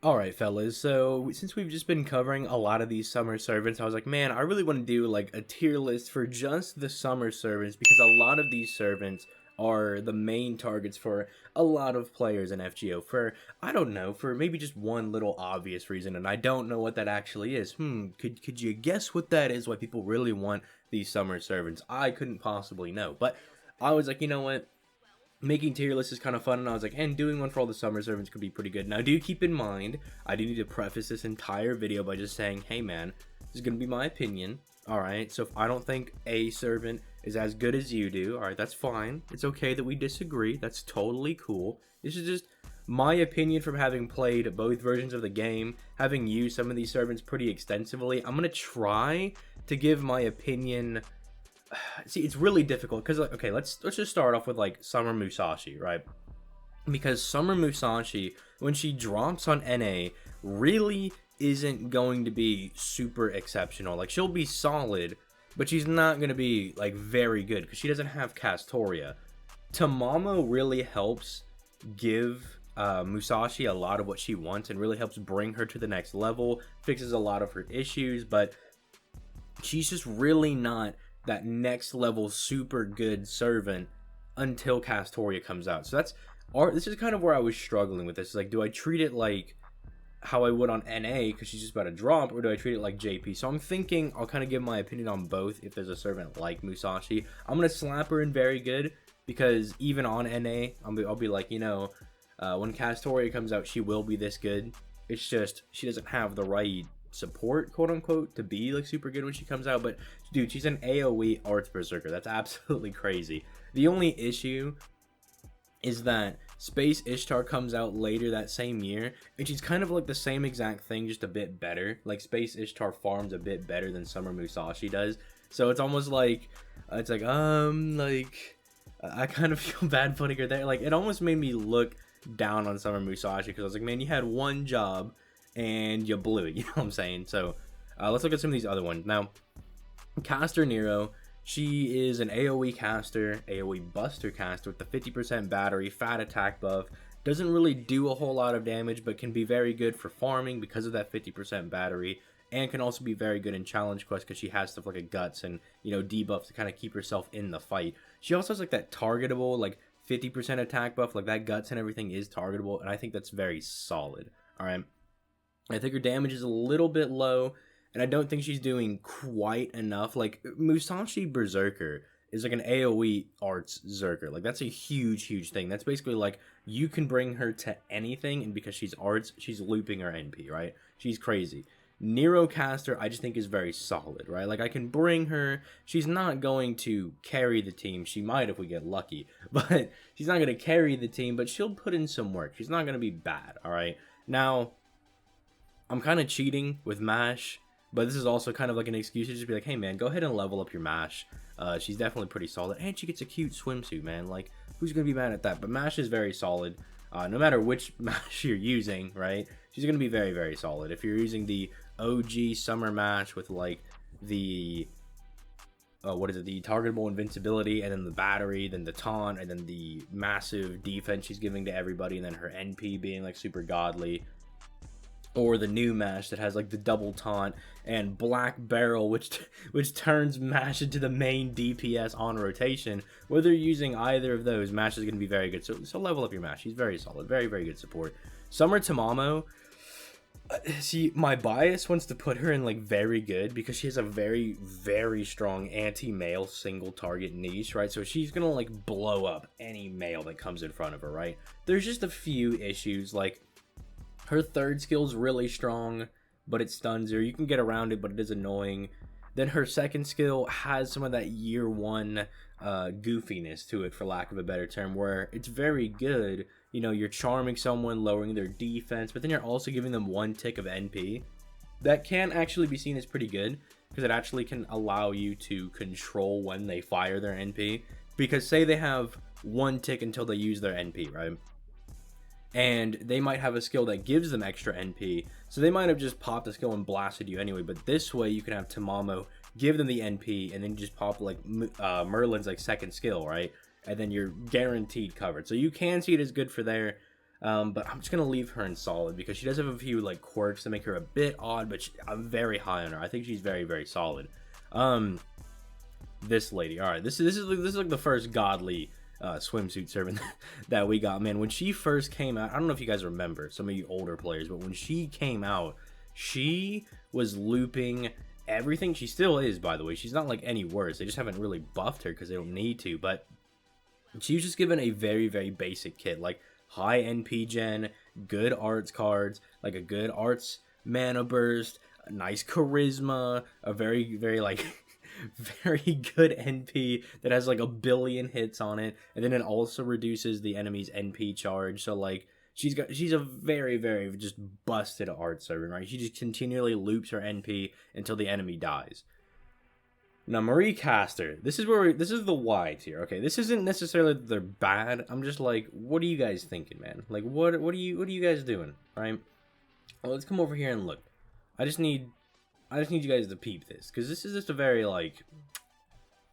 Alright, fellas, so since we've just been covering a lot of these summer servants, I was like, man, I really want to do like a tier list for just the summer servants because a lot of these servants are the main targets for a lot of players in FGO for, I don't know, for maybe just one little obvious reason, and I don't know what that actually is. Could you guess what that is, why people really want these summer servants? I couldn't possibly know, but I was like, you know what? Making tier lists is kind of fun, and I was like, and doing one for all the summer servants could be pretty good. Now, do keep in mind, I do need to preface this entire video by just saying, hey man, this is going to be my opinion, alright? So if I don't think a servant is as good as you do, alright, that's fine. It's okay that we disagree. That's totally cool. This is just my opinion from having played both versions of the game, having used some of these servants pretty extensively. I'm going to try to give my opinion. See, it's really difficult because, like, okay, let's just start off with like Summer Musashi, right? Because Summer Musashi, when she drops on NA, really isn't going to be super exceptional. Like, she'll be solid, but she's not going to be like very good because she doesn't have Castoria. Tamamo really helps give Musashi a lot of what she wants and really helps bring her to the next level, fixes a lot of her issues, but she's just really not that next level super good servant until Castoria comes out. So this is kind of where I was struggling with this. Like, do I treat it like how I would on NA because she's just about to drop, or do I treat it like JP? So I'm thinking I'll kind of give my opinion on both if there's a servant like Musashi. I'm gonna slap her in very good because even on NA, I'll be like, you know, when Castoria comes out, she will be this good. It's just she doesn't have the right support, quote unquote, to be like super good when she comes out. But dude, she's an AoE arts berserker. That's absolutely crazy. The only issue is that Space Ishtar comes out later that same year, and she's kind of like the same exact thing, just a bit better. Like, Space Ishtar farms a bit better than Summer Musashi does. So it's almost like it's like I kind of feel bad putting her there. Like, it almost made me look down on Summer Musashi because I was like, man, you had one job and you blew it. You know what I'm saying? So let's look at some of these other ones now. Castor Nero. She is an AoE caster, AoE buster caster with the 50% battery, fat attack buff. Doesn't really do a whole lot of damage, but can be very good for farming because of that 50% battery, and can also be very good in challenge quests because she has stuff like a guts and, you know, debuffs to kind of keep herself in the fight. She also has like that targetable, like 50% attack buff, like that guts and everything is targetable, and I think that's very solid. All right, I think her damage is a little bit low, and I don't think she's doing quite enough. Like, Musashi Berserker is like an AoE arts Zerker. Like, that's a huge thing. That's basically like you can bring her to anything, and because she's arts, she's looping her NP, right? She's crazy. Nero Caster, I just think is very solid, right? Like, I can bring her. She's not going to carry the team. She might if we get lucky, but she's not going to carry the team, but she'll put in some work. She's not going to be bad, all right? Now, I'm kind of cheating with MASH, but this is also kind of like an excuse to just be like, hey man, go ahead and level up your MASH. She's definitely pretty solid, and she gets a cute swimsuit, man. Like, who's gonna be mad at that? But MASH is very solid. No matter which MASH you're using, right? She's gonna be very solid. If you're using the OG summer MASH with like the what is it? The targetable invincibility, and then the battery, then the taunt, and then the massive defense she's giving to everybody, and then her NP being like super godly. Or the new MASH that has like the double taunt and black barrel, which turns MASH into the main DPS on rotation. Whether you're using either of those, MASH is going to be very good. So level up your MASH. He's very solid, very good support. Summer Tamamo. See, my bias wants to put her in like very good because she has a very strong anti-male single target niche, right? So she's gonna like blow up any male that comes in front of her, right? There's just a few issues, like her third skill's really strong, but it stuns her. You can get around it, but it is annoying. Then her second skill has some of that year one goofiness to it, for lack of a better term, where it's very good. You know, you're charming someone, lowering their defense, but then you're also giving them one tick of NP. That can actually be seen as pretty good, because it actually can allow you to control when they fire their NP. Because say they have one tick until they use their NP, right? And they might have a skill that gives them extra NP, so they might have just popped the skill and blasted you anyway. But this way you can have Tamamo give them the NP and then just pop like Merlin's like second skill, right? And then you're guaranteed covered. So you can see it as good for there. But I'm just gonna leave her in solid because she does have a few like quirks that make her a bit odd, but I'm very high on her. I think she's very, very solid. This lady, all right, this is like the first godly swimsuit servant that we got. Man, when she first came out, I don't know if you guys remember, some of you older players, but when she came out, she was looping everything. She still is, by the way. She's not like any worse. They just haven't really buffed her because they don't need to, but she was just given a very, very basic kit, like high NP gen, good arts cards, like a good arts mana burst, a nice charisma, a very, very like very good NP that has like 1 billion hits on it, and then it also reduces the enemy's NP charge. So like she's a very, very just busted art servant, right? She just continually loops her NP until the enemy dies. Now Marie Castor, this is the Y tier. Okay, this isn't necessarily that they're bad. I'm just like, what are you guys thinking, man? Like, what are you guys doing, right? Well, let's come over here and look. I just need you guys to peep this, because this is just a very like,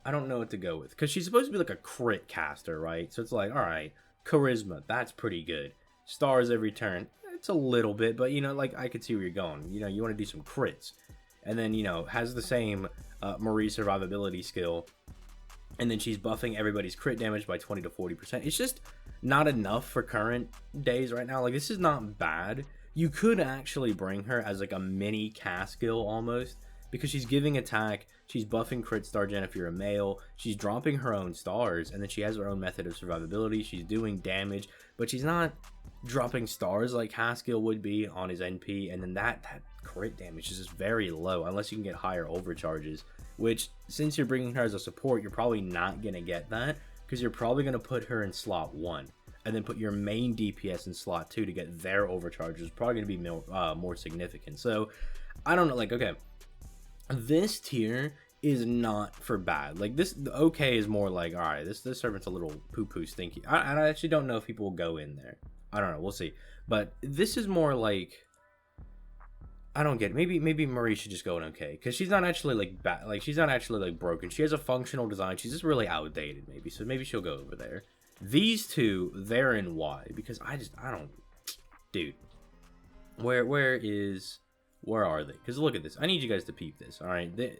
I don't know what to go with, because she's supposed to be like a crit caster, right? So it's like, all right, charisma, that's pretty good. Stars every turn, it's a little bit, but you know, like I could see where you're going. You know, you want to do some crits, and then you know has the same Marie survivability skill, and then she's buffing everybody's crit damage by 20 to 40%. It's just not enough for current days right now. Like, this is not bad. You could actually bring her as like a mini cast skill almost, because she's giving attack, she's buffing crit star gen if you're a male, she's dropping her own stars, and then she has her own method of survivability. She's doing damage, but she's not dropping stars like Haskill would be on his NP, and then that crit damage is just very low unless you can get higher overcharges, which since you're bringing her as a support, you're probably not going to get that, because you're probably going to put her in slot 1 and then put your main DPS in slot 2 to get their overcharges. Probably going to be more significant. So I don't know, like, okay, this tier is not for bad. Like, this okay is more like, all right, this servant's a little poo stinky. I actually don't know if people will go in there. I don't know, we'll see. But this is more like, I don't get it. Maybe Marie should just go in okay, because she's not actually like bad. Like, she's not actually like broken. She has a functional design. She's just really outdated, maybe. So maybe she'll go over there. These two, they're in Y, because I don't, dude. Where are they? Because look at this. I need you guys to peep this. All right, they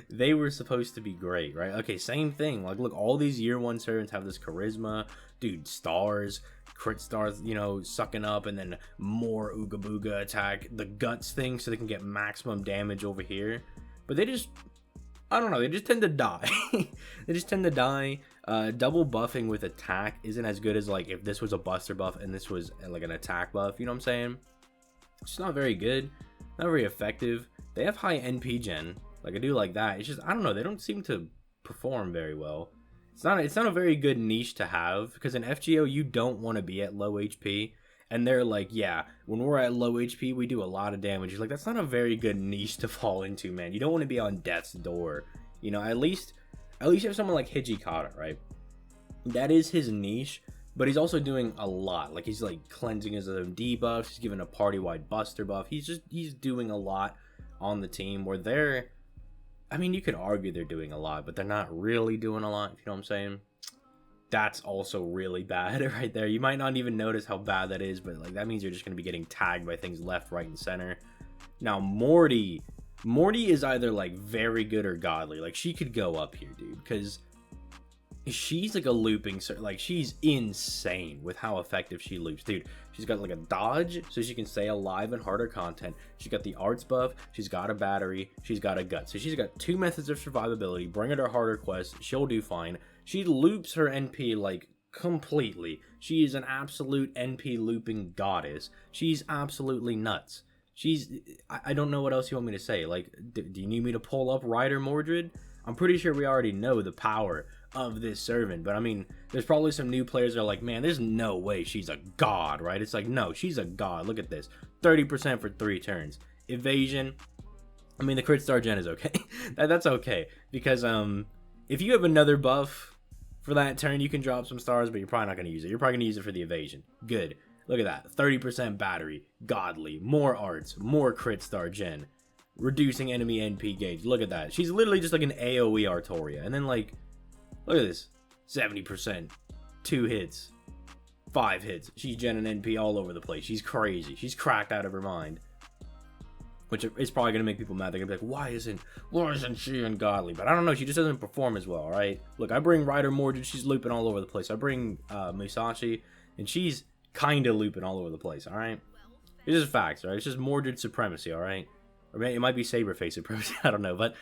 they were supposed to be great, right? Okay, same thing. Like, look, all these year 1 servants have this charisma, dude, stars, crit stars, you know, sucking up, and then more ooga booga attack, the guts thing, so they can get maximum damage over here. But they just, I don't know, they just tend to die. They just tend to die. Double buffing with attack isn't as good as like if this was a buster buff and this was like an attack buff, you know what I'm saying? It's not very good, not very effective. They have high NP gen. Like, I do like that. It's just, I don't know, they don't seem to perform very well. It's not a very good niche to have, because in FGO you don't want to be at low HP, and they're like, yeah, when we're at low HP we do a lot of damage. You're like, that's not a very good niche to fall into, man. You don't want to be on death's door. You know, at least you have someone like Hijikata, right? That is his niche, but he's also doing a lot. Like, he's like cleansing his own debuffs, he's giving a party-wide buster buff. He's doing a lot on the team, where they're, I mean, you could argue they're doing a lot, but they're not really doing a lot, if you know what I'm saying. That's also really bad right there. You might not even notice how bad that is, but like, that means you're just going to be getting tagged by things left, right, and center. Now, Morty is either like very good or godly. Like, she could go up here, dude, because she's like a looping, like, she's insane with how effective she loops, dude. She's got like a dodge, so she can stay alive in harder content. She's got the arts buff, she's got a battery, she's got a gut. So she's got 2 methods of survivability. Bring her to harder quests, she'll do fine. She loops her NP like completely. She is an absolute NP looping goddess. She's absolutely nuts. I don't know what else you want me to say. Like, do you need me to pull up Ryder Mordred? I'm pretty sure we already know the power of this servant, but I mean, there's probably some new players that are like, man, there's no way she's a god, right? It's like, no, she's a god. Look at this, 30% for 3 turns. Evasion, I mean, the crit star gen is okay. That's okay, because if you have another buff for that turn, you can drop some stars, but you're probably not going to use it. You're probably going to use it for the evasion. Good. Look at that, 30% battery, godly, more arts, more crit star gen, reducing enemy NP gauge. Look at that. She's literally just like an AoE Artoria. And then, like, look at this, 70% 2 hits, 5 hits. She's genning NP all over the place. She's crazy. She's cracked out of her mind. Which is probably going to make people mad. They're going to be like, why isn't she ungodly? But I don't know. She just doesn't perform as well, right? Look, I bring Ryder Mordred. She's looping all over the place. I bring Musashi, and she's kind of looping all over the place, all right? It's just facts, right? It's just Mordred supremacy, all right? Or it might be Saberface supremacy. I don't know. But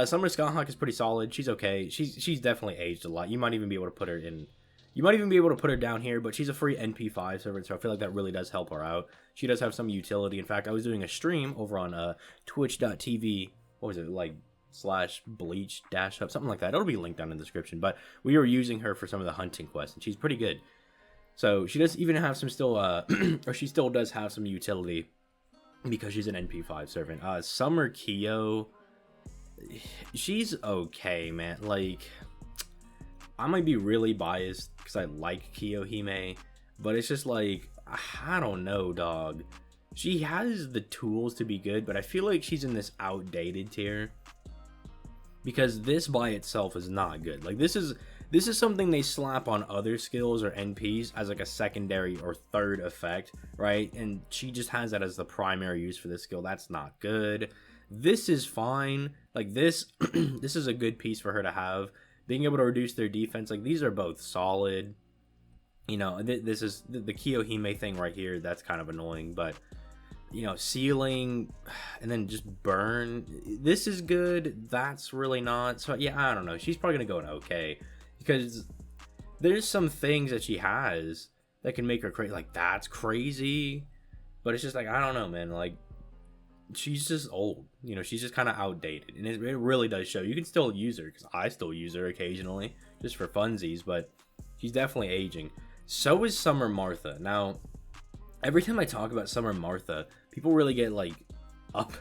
Summer Skyhawk is pretty solid. She's okay. She's definitely aged a lot. You might even be able to put her in... You might even be able to put her down here, but she's a free NP5 servant, so I feel like that really does help her out. She does have some utility. In fact, I was doing a stream over on twitch.tv, what was it, like, /bleach-hub, something like that. It'll be linked down in the description, but we were using her for some of the hunting quests, and she's pretty good. So she does even have some still, or she still does have some utility, because she's an NP5 servant. Summer Kyo, she's okay, man. Like... I might be really biased because I like Kiyohime, but it's just like, I don't know, dog. She has the tools to be good, but I feel like she's in this outdated tier because this by itself is not good. Like this is something they slap on other skills or NPs as like a secondary or third effect, right? And she just has that as the primary use for this skill. That's not good. This is fine. Like this this is a good piece for her to have. Being able to reduce their defense, like these are both solid. You know, this is the Kiyohime thing right here. That's kind of annoying, but you know, sealing and then just burn. This is good. That's really not. So yeah, I don't know. She's probably gonna go an okay because there's some things that she has that can make her crazy. Like that's crazy, but it's just like I don't know, man. Like she's just old, you know, she's just kind of outdated, and it really does show. You can still use her because I still use her occasionally just for funsies, but she's definitely aging. So is Summer Martha. Now every time I talk about Summer Martha, people really get like up.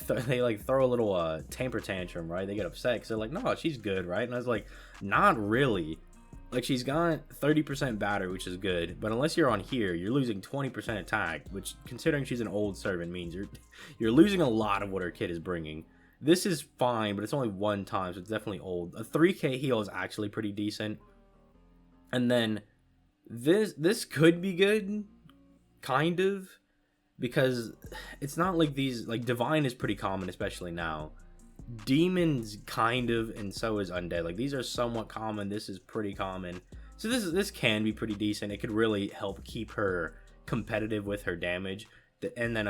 They like throw a little temper tantrum, right? They get upset because they're like, no, she's good, right? And I was like, not really. Like she's got 30% batter, which is good, but unless you're on here, you're losing 20% attack, which considering she's an old servant means you're losing a lot of what her kit is bringing. This is fine, but it's only one time, so it's definitely old. A 3k heal is actually pretty decent. And then this could be good, kind of, because it's not like these, like Divine is pretty common, especially now. Demons kind of, and so is Undead. Like these are somewhat common. This is pretty common, so this can be pretty decent. It could really help keep her competitive with her damage, and then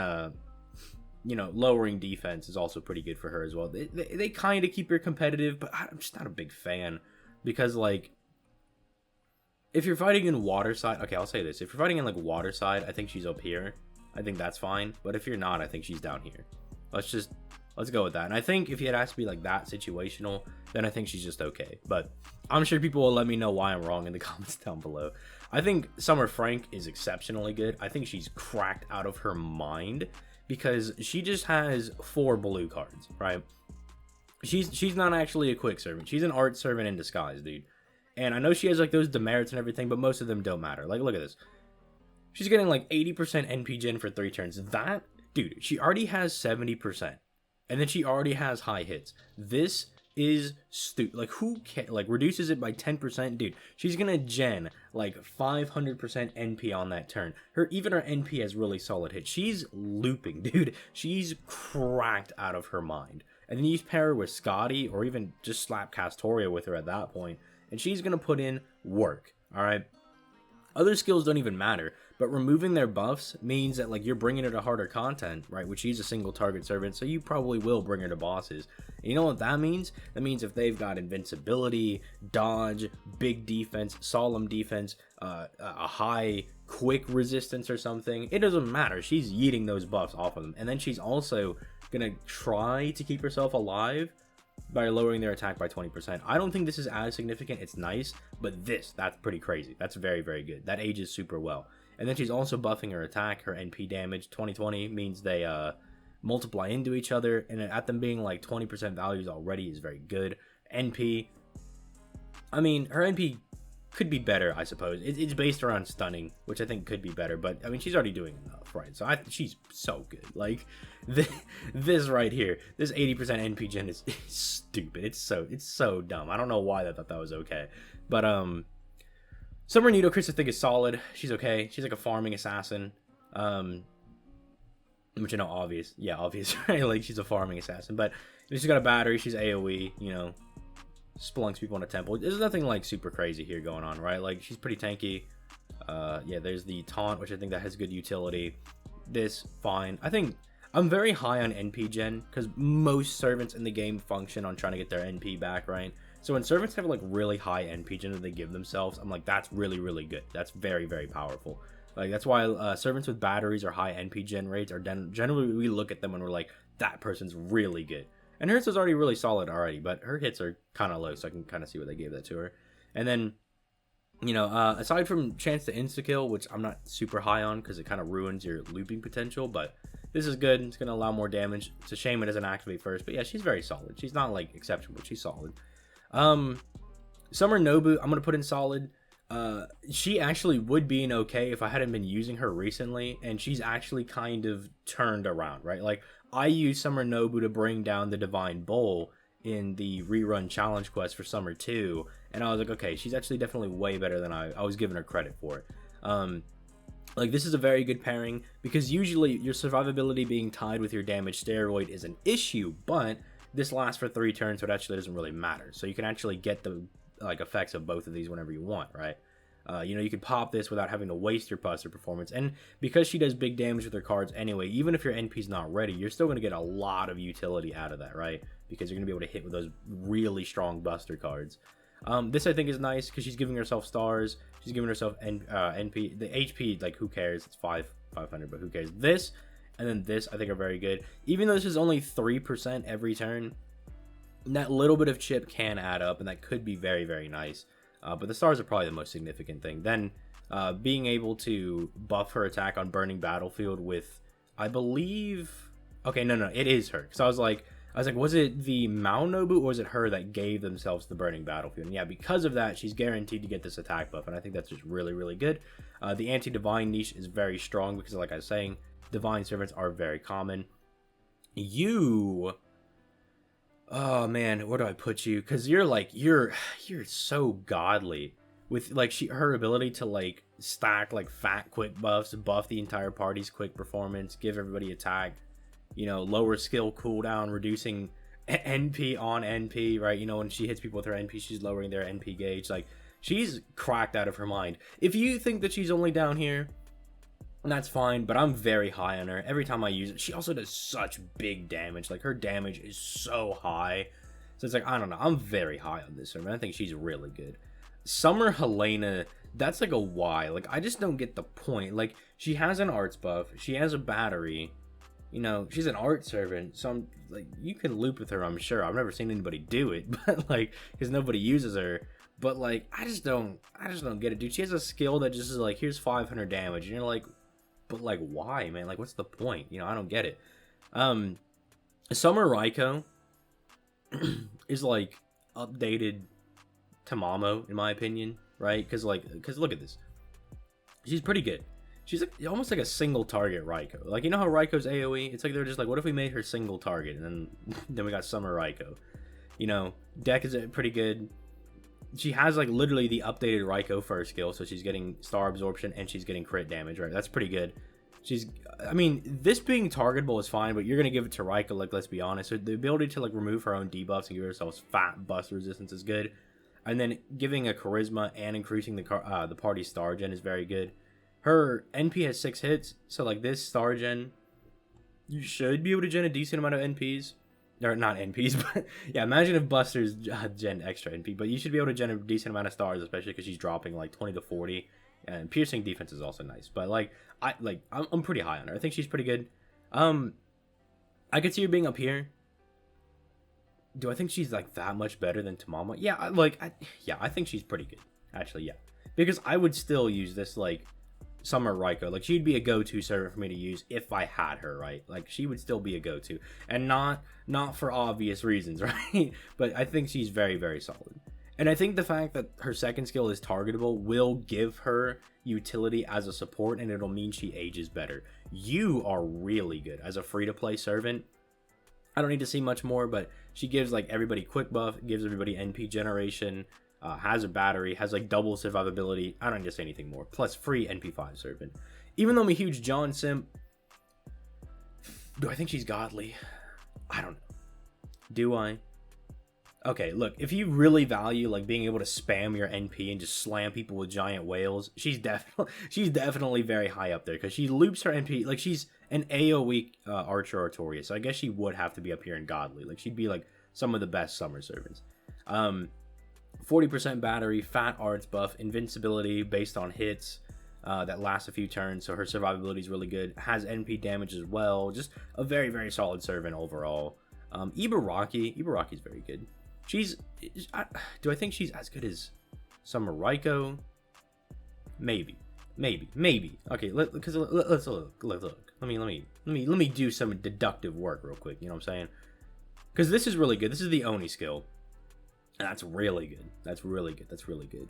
you know, lowering defense is also pretty good for her as well. They kind of keep her competitive, but I'm just not a big fan because like if you're fighting in Waterside, okay, I'll say this: if you're fighting in like Waterside, I think she's up here. I think that's fine, but if you're not, I think she's down here. Let's go with that. And I think if you had asked me like that situational, then I think she's just okay. But I'm sure people will let me know why I'm wrong in the comments down below. I think Summer Frank is exceptionally good. I think she's cracked out of her mind because she just has 4 blue cards, right? She's not actually a quick servant. She's an art servant in disguise, dude. And I know she has like those demerits and everything, but most of them don't matter. Like, look at this. She's getting like 80% NP gen for 3 turns. That, dude, she already has 70%. And then she already has high hits. This is stupid. Like, who can like reduces it by 10%? Dude, she's gonna gen like 500% NP on that turn. Even her NP has really solid hits. She's looping, dude. She's cracked out of her mind. And then you pair her with Scotty, or even just slap Castoria with her at that point, and she's gonna put in work. All right. Other skills don't even matter, but removing their buffs means that like you're bringing her to harder content, right? Which she's a single target servant, so you probably will bring her to bosses. And you know what that means? That means if they've got invincibility, dodge, big defense, solemn defense, a high quick resistance or something, it doesn't matter. She's yeeting those buffs off of them. And then she's also gonna try to keep herself alive by lowering their attack by 20%. I don't think this is as significant. It's nice, but that's pretty crazy. That's very, very good. That ages super well. And then she's also buffing her attack. Her NP damage 2020 means they multiply into each other, and at them being like 20% values already is very good. NP, I mean, her NP could be better, I suppose. It's based around stunning, which I think could be better, but I mean, she's already doing enough, right? So she's so good. Like this right here, this 80% NP gen is stupid. It's so dumb. I don't know why I thought that was okay, but Summer Nidoquist, I think, is solid. She's okay. She's like a farming assassin. Which, you know, obvious. Yeah, obvious, right? Like, she's a farming assassin. But she's got a battery. She's AoE, you know. Splunks people in a temple. There's nothing, like, super crazy here going on, right? Like, she's pretty tanky. Yeah, there's the taunt, which I think that has good utility. This, fine. I think I'm very high on NP gen, because most servants in the game function on trying to get their NP back, right? So when servants have, like, really high NP gen that they give themselves, I'm like, that's really, really good. That's very, very powerful. Like, that's why servants with batteries or high NP gen rates are generally, we look at them and we're like, that person's really good. And hers is already really solid already, but her hits are kind of low, so I can kind of see what they gave that to her. And then, you know, aside from chance to insta-kill, which I'm not super high on because it kind of ruins your looping potential, but this is good. It's going to allow more damage. It's a shame it doesn't activate first, but yeah, she's very solid. She's not, like, exceptional, but she's solid. Summer Nobu, I'm going to put in solid. She actually would be an okay if I hadn't been using her recently, and she's actually kind of turned around, right? Like, I used Summer Nobu to bring down the Divine Bowl in the rerun challenge quest for Summer 2, and I was like, okay, she's actually definitely way better than I was giving her credit for it. Like, this is a very good pairing, because usually your survivability being tied with your damage steroid is an issue, but this lasts for 3 turns, so it actually doesn't really matter. So you can actually get the, like, effects of both of these whenever you want, right? You know, you can pop this without having to waste your Buster performance, and because she does big damage with her cards anyway, even if your NP's not ready, you're still going to get a lot of utility out of that, right? Because you're going to be able to hit with those really strong Buster cards. This I think is nice because she's giving herself stars, she's giving herself NP, the HP, like, who cares? It's 500, but who cares? This and then this I think are very good, even though this is only 3% every turn. That little bit of chip can add up, and that could be very, very nice. But the stars are probably the most significant thing. Then being able to buff her attack on Burning Battlefield with, I believe, okay, no, it is her. Because I was like, was it the Mao Nobu or was it her that gave themselves the Burning Battlefield? And yeah, because of that, she's guaranteed to get this attack buff, and I think that's just really, really good. The anti-divine niche is very strong because, like I was saying, divine servants are very common. Oh man, where do I put you? Because you're like, you're so godly with, like, her ability to, like, stack, like, fat quick buffs, buff the entire party's quick performance, give everybody attack, you know, lower skill cooldown, reducing NP on NP, right? You know, when she hits people with her NP, she's lowering their NP gauge. Like, she's cracked out of her mind. If you think that she's only down here, that's fine, but I'm very high on her. Every time I use it, she also does such big damage. Like, her damage is so high. So it's like, I don't know. I'm very high on this servant. I think she's really good. Summer Helena, that's like a why. Like, I just don't get the point. Like, she has an arts buff. She has a battery. You know, she's an art servant. So I'm like, you can loop with her, I'm sure. I've never seen anybody do it, but, like, because nobody uses her. But, like, I just don't get it, dude. She has a skill that just is like, here's 500 damage. And you're like, but, like, why, man? Like, what's the point? You know, I don't get it. Summer Ryko is, like, updated Tamamo, in my opinion, right? Because look at this. She's pretty good. She's like, almost like a single target Ryko. Like, you know how Ryko's AoE? It's like they're just like, what if we made her single target? And then we got Summer Ryko. You know, deck is pretty good. She has, like, literally the updated Ryko first skill, so she's getting star absorption and she's getting crit damage, right? That's pretty good. I mean, this being targetable is fine, but you're going to give it to Ryko, like, let's be honest. So the ability to, like, remove her own debuffs and give herself fat bust resistance is good. And then giving a charisma and increasing the party star gen is very good. Her NP has 6 hits, so, like, this star gen, you should be able to gen a decent amount of NPs. Or not NPs, but yeah, imagine if Buster's gen extra NP, but you should be able to gen a decent amount of stars, especially because she's dropping like 20 to 40, and piercing defense is also nice. But I'm pretty high on her. I think she's pretty good. I could see her being up here. Do I think she's, like, that much better than Tamamo? Yeah, I think she's pretty good, actually. Yeah, because I would still use this, like, Summer Ryko. Like, she'd be a go-to servant for me to use if I had her, right? Like, she would still be a go-to, and not for obvious reasons, right? But I think she's very, very solid. And I think the fact that her second skill is targetable will give her utility as a support, and it'll mean she ages better. You are really good as a free-to-play servant. I don't need to see much more, but she gives, like, everybody quick buff, gives everybody NP generation. has a battery, has like double survivability. I don't need to say anything more. Plus free NP5 servant. Even though I'm a huge John simp, do I think she's godly? I don't know. Do I? Okay, look, if you really value like being able to spam your NP and just slam people with giant whales, she's definitely very high up there because she loops her NP like she's an AoE Archer Artorias. So I guess she would have to be up here in godly. Like she'd be like some of the best summer servants. 40% battery, fat arts buff, invincibility based on hits that lasts a few turns, so her survivability is really good. Has NP damage as well. Just a very, very solid servant overall. Ibaraki's very good. Do I think she's as good as Summer Ryko? Maybe. Okay, let's look. Let me do some deductive work real quick. You know what I'm saying? Because this is really good. This is the Oni skill, and that's really good. That's really good.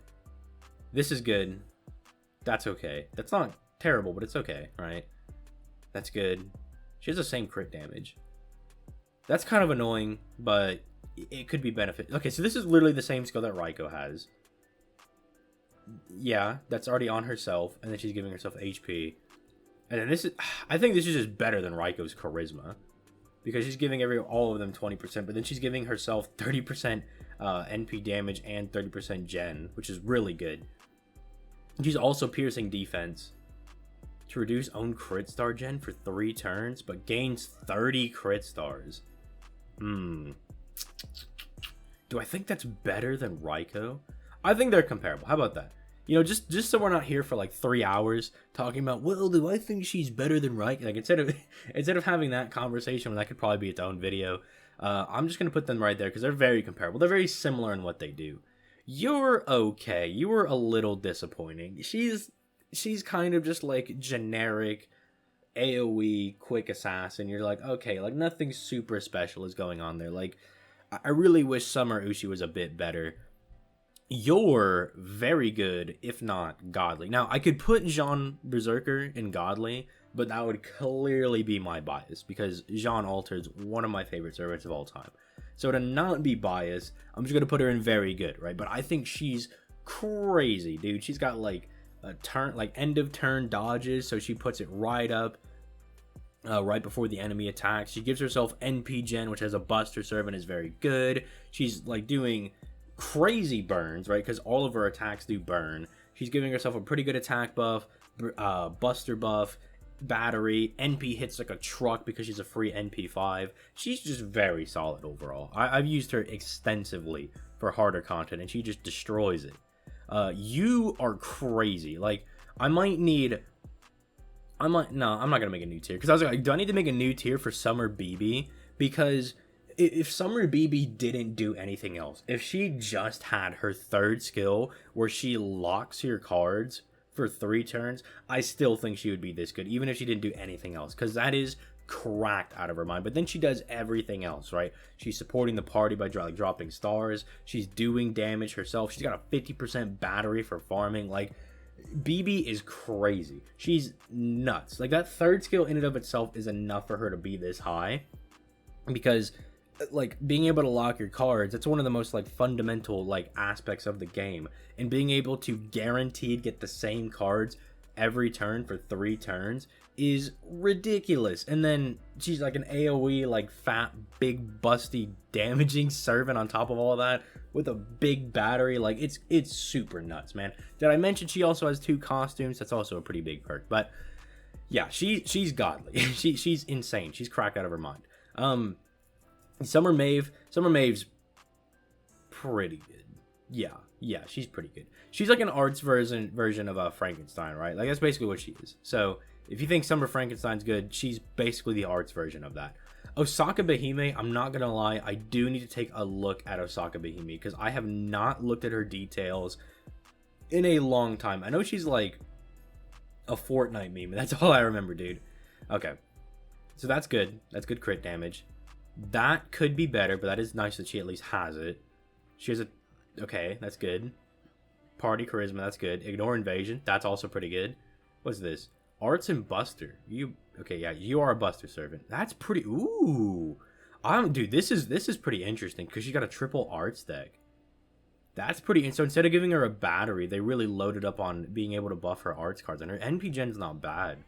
This is good. That's okay. That's not terrible, but it's okay, right? That's good. She has the same crit damage. That's kind of annoying, but it could be benefit. Okay, so this is literally the same skill that Ryko has. Yeah, that's already on herself, and then she's giving herself HP. And then this is, I think this is just better than Ryko's charisma, because she's giving all of them 20%, but then she's giving herself 30% NP damage and 30% gen, which is really good. She's also piercing defense to reduce own crit star gen for 3 turns, but gains 30 crit stars. Do I think that's better than Ryko? I think they're comparable. How about that? You know, just so we're not here for like 3 hours talking about, well, do I think she's better than Ryko? Like instead of having that conversation, that could probably be its own video. I'm just gonna put them right there because they're very comparable. They're very similar in what they do. You're okay. You were a little disappointing. She's kind of just like generic AoE quick assassin. You're like, okay, like nothing super special is going on there. Like, I really wish Summer Ushi was a bit better. You're very good, if not godly. Now, I could put Jean Berserker in godly, but that would clearly be my bias because Jean Alter's one of my favorite servants of all time. So to not be biased, I'm just gonna put her in very good, right? But I think she's crazy, dude. She's got like a turn, like end of turn dodges, so she puts it right up, right before the enemy attacks. She gives herself NP gen, which has a buster servant, is very good. She's like doing crazy burns, right? Because all of her attacks do burn. She's giving herself a pretty good attack buff, buster buff, battery. NP hits like a truck because she's a free NP5. She's just very solid overall. I've used her extensively for harder content, and she just destroys it. You are crazy. Like, I'm not gonna make a new tier because I was like, do I need to make a new tier for Summer BB? Because if Summer BB didn't do anything else, if she just had her third skill where she locks your cards for 3 turns, I still think she would be this good, even if she didn't do anything else, because that is cracked out of her mind. But then she does everything else, right? She's supporting the party by dropping stars. She's doing damage herself. She's got a 50% battery for farming. Like, BB is crazy. She's nuts. Like, that third skill in and of itself is enough for her to be this high, because like being able to lock your cards, that's one of the most like fundamental like aspects of the game, and being able to guaranteed get the same cards every turn for 3 turns is ridiculous. And then she's like an AoE like fat big busty damaging servant on top of all of that with a big battery. Like, it's super nuts, man. Did I mention she also has 2 costumes? That's also a pretty big perk. But yeah, she's godly. she's insane. She's cracked out of her mind. Summer Maeve's pretty good. Yeah, she's pretty good. She's like an arts version of Frankenstein, right? Like, that's basically what she is. So if you think Summer Frankenstein's good, she's basically the arts version of that. Osaka Behime, I'm not gonna lie, I do need to take a look at Osaka Behime because I have not looked at her details in a long time. I know she's like a Fortnite meme, and that's all I remember, dude. Okay, so that's good. That's good crit damage. That could be better, but that is nice that she at least has it. She has a... Okay, that's good. Party charisma, that's good. Ignore invasion, that's also pretty good. What's this? Arts and buster. Okay, yeah, you are a buster servant. That's pretty... Ooh. Dude, this is pretty interesting because she got a triple arts deck. That's pretty. And so instead of giving her a battery, they really loaded up on being able to buff her arts cards. And her NP gen's not bad.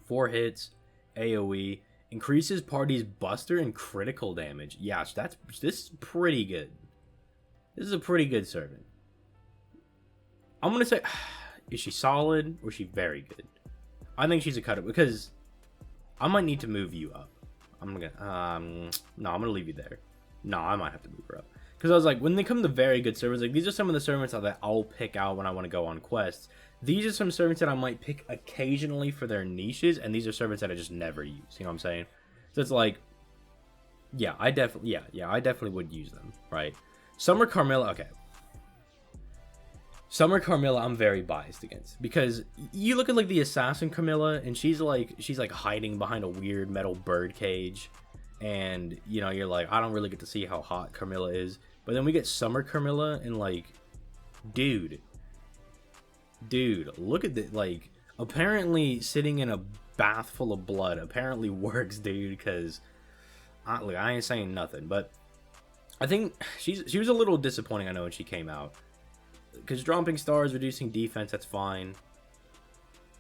4 hits, AoE, increases party's buster and critical damage. Yeah, this is pretty good. This is a pretty good servant. I'm gonna say, is she solid or is she very good? I think she's a cut up because I might need to move you up. I'm gonna leave you there. No, I might have to move her up. Because I was like, when they come to very good servants, like these are some of the servants that I'll pick out when I want to go on quests. These are some servants that I might pick occasionally for their niches, and these are servants that I just never use. You know what I'm saying? So it's like, yeah, I definitely would use them, right? Summer Carmilla, okay. Summer Carmilla, I'm very biased against because you look at like the assassin Carmilla, and she's like hiding behind a weird metal bird cage, and you know you're like, I don't really get to see how hot Carmilla is. But then we get Summer Carmilla, and like, dude, look at this. Like, apparently sitting in a bath full of blood apparently works, dude. Because I ain't saying nothing, but I think she was a little disappointing. I know when she came out, because dropping stars, reducing defense, that's fine.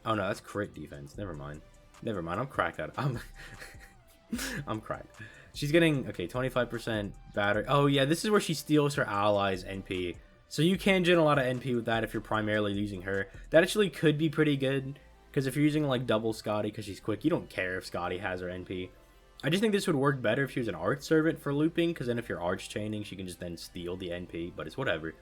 Oh no, that's crit defense. Never mind. I'm cracked out. I'm cracked. She's getting, okay, 25% battery. Oh, yeah, this is where she steals her allies' NP. So you can gen a lot of NP with that if you're primarily using her. That actually could be pretty good. Because if you're using, like, double Scotty because she's quick, you don't care if Scotty has her NP. I just think this would work better if she was an art servant for looping. Because then if you're arch chaining, she can just then steal the NP. But it's whatever.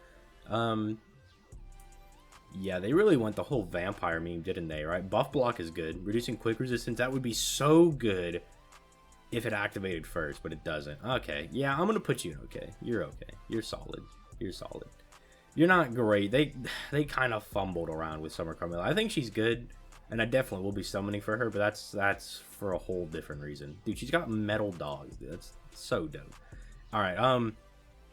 Yeah, they really went the whole vampire meme, didn't they, right? Buff block is good. Reducing quick resistance, that would be so good if it activated first, but it doesn't. Okay, yeah, I'm gonna put you in okay. You're okay. You're solid. You're not great. They kind of fumbled around with Summer Carmilla. I think she's good, and I definitely will be summoning for her, but that's for a whole different reason. Dude, she's got metal dogs. Dude. That's so dope. All right,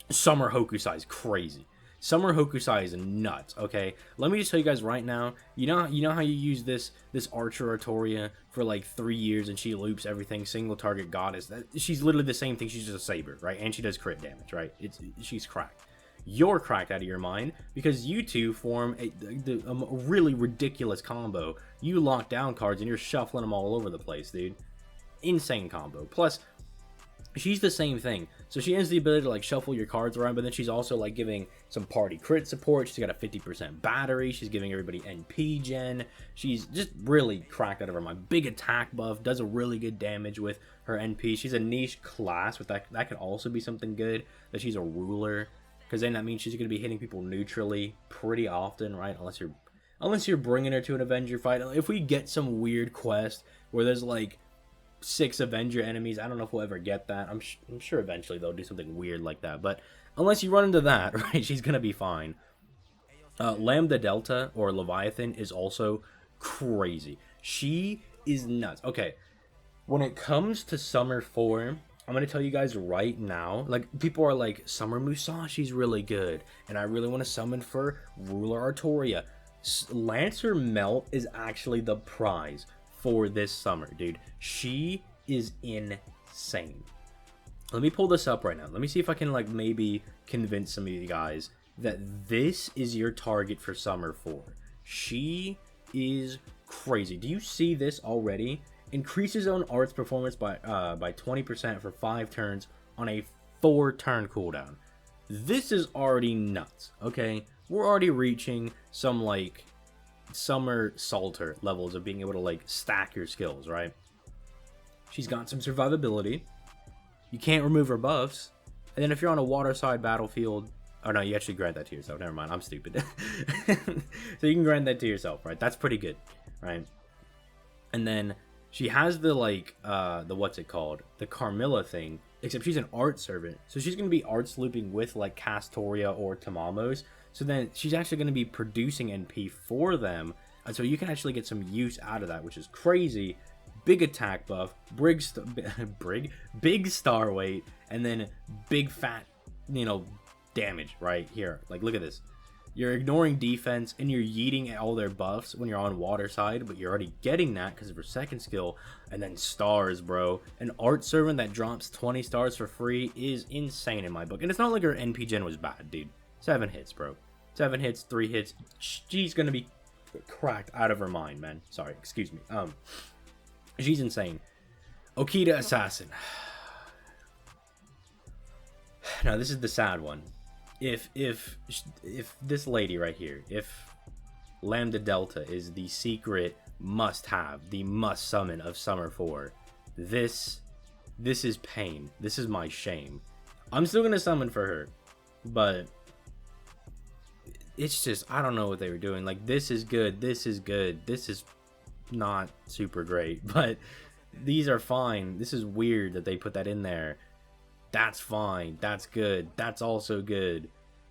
Summer Hokusai is crazy. Summer Hokusai is nuts, okay? Let me just tell you guys right now, you know how you use this Archer Artoria for like 3 years and she loops everything, single target goddess? She's literally the same thing, she's just a saber, right? And she does crit damage, right? She's cracked. You're cracked out of your mind because you two form a really ridiculous combo. You lock down cards and you're shuffling them all over the place, dude. Insane combo. Plus, she's the same thing. So she has the ability to like shuffle your cards around, but then she's also like giving some party crit support. She's got a 50% battery. She's giving everybody NP gen. She's just really cracked out of her mind. Big attack buff, does a really good damage with her NP. She's a niche class with that could also be something good, that she's a ruler, because then that means she's going to be hitting people neutrally pretty often, right? Unless you're bringing her to an Avenger fight. If we get some weird quest where there's like 6 Avenger enemies, I don't know if we'll ever get that. I'm sure eventually they'll do something weird like that, but unless you run into that, right, she's gonna be fine. Lambda Delta or Leviathan is also crazy. She is nuts. Okay, when it comes to Summer 4, I'm gonna tell you guys right now, like, people are like, Summer Musashi's really good and I really want to summon for Ruler Artoria. Lancer Melt is actually the prize for this summer, dude. She is insane. Let me pull this up right now. Let me see if I can like maybe convince some of you guys that this is your target for Summer 4. She is crazy. Do you see this already? Increases own arts performance by 20% for 5 turns on a 4-turn cooldown. This is already nuts, okay? We're already reaching some like Summer Salter levels of being able to like stack your skills, right? She's got some survivability. You can't remove her buffs. And then if you're on a waterside battlefield, oh no, you actually grant that to yourself. Never mind, I'm stupid. So you can grant that to yourself, right? That's pretty good, right? And then she has the like the what's it called? The Carmilla thing, except she's an art servant. So she's gonna be arts looping with like Castoria or Tamamos. So then she's actually going to be producing NP for them. And so you can actually get some use out of that, which is crazy. Big attack buff, big star weight, and then big fat, damage right here. Like, look at this. You're ignoring defense and you're yeeting all their buffs when you're on water side, but you're already getting that because of her second skill. And then stars, bro. An art servant that drops 20 stars for free is insane in my book. And it's not like her NP gen was bad, dude. 7 hits, bro. 7 hits, 3 hits. She's gonna be cracked out of her mind, man. Sorry, excuse me. She's insane. Okita Assassin. Now, this is the sad one. If this lady right here, if Lambda Delta is the secret must-have, the must-summon of Summer 4, this is pain. This is my shame. I'm still gonna summon for her, but it's just, I don't know what they were doing. Like, this is good, this is good, this is not super great, but these are fine. This is weird that they put that in there. That's fine, that's good, that's also good,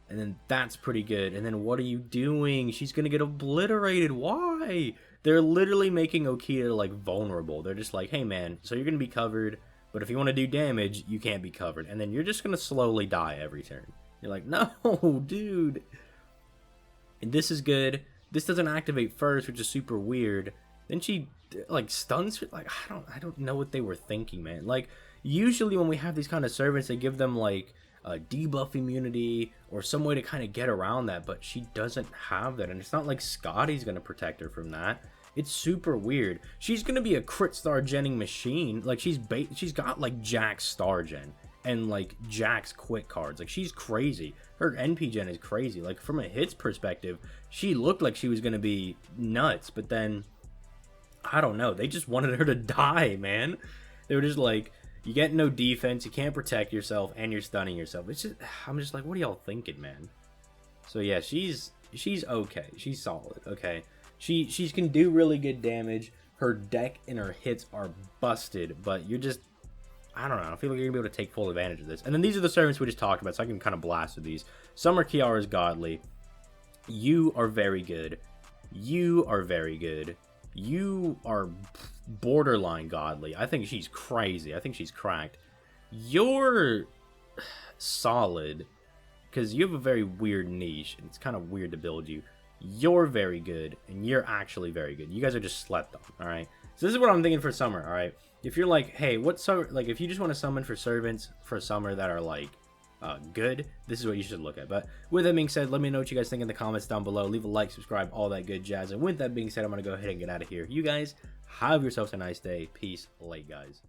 and then that's pretty good, and then what are you doing? She's gonna get obliterated. Why? They're literally making Okita, like, vulnerable. They're just like, hey man, so you're gonna be covered, but if you want to do damage, you can't be covered, and then you're just gonna slowly die every turn. You're like, no, dude. And this is good. This doesn't activate first, which is super weird. Then she, like, stuns her. Like, I don't know what they were thinking, man. Like, usually when we have these kind of servants, they give them, like, a debuff immunity or some way to kind of get around that, but she doesn't have that, and it's not like Scotty's gonna protect her from that. It's super weird. She's gonna be a crit star genning machine. Like, she's got like Jack's star gen and like Jack's quick cards. Like, she's crazy. Her NP gen is crazy. Like, from a hits perspective, she looked like she was gonna be nuts, but then I don't know. They just wanted her to die, man. They were just like, you get no defense, you can't protect yourself, and you're stunning yourself. It's just, I'm just like, what are y'all thinking, man? So yeah, she's okay. She's solid. Okay. She can do really good damage. Her deck and her hits are busted, but you're just, I don't know. I feel like you're gonna be able to take full advantage of this. And then these are the servants we just talked about, so I can kind of blast with these. Summer Kiara is godly. You are very good. You are very good. You are borderline godly. I think she's crazy. I think she's cracked. You're solid, because you have a very weird niche, and it's kind of weird to build you. You're very good, and you're actually very good. You guys are just slept on, alright? So this is what I'm thinking for summer, alright? If you're like, hey, what summer, like, if you just want to summon for servants for summer that are, like, good, this is what you should look at. But with that being said, let me know what you guys think in the comments down below. Leave a like, subscribe, all that good jazz. And with that being said, I'm going to go ahead and get out of here. You guys, have yourselves a nice day. Peace. Late, guys.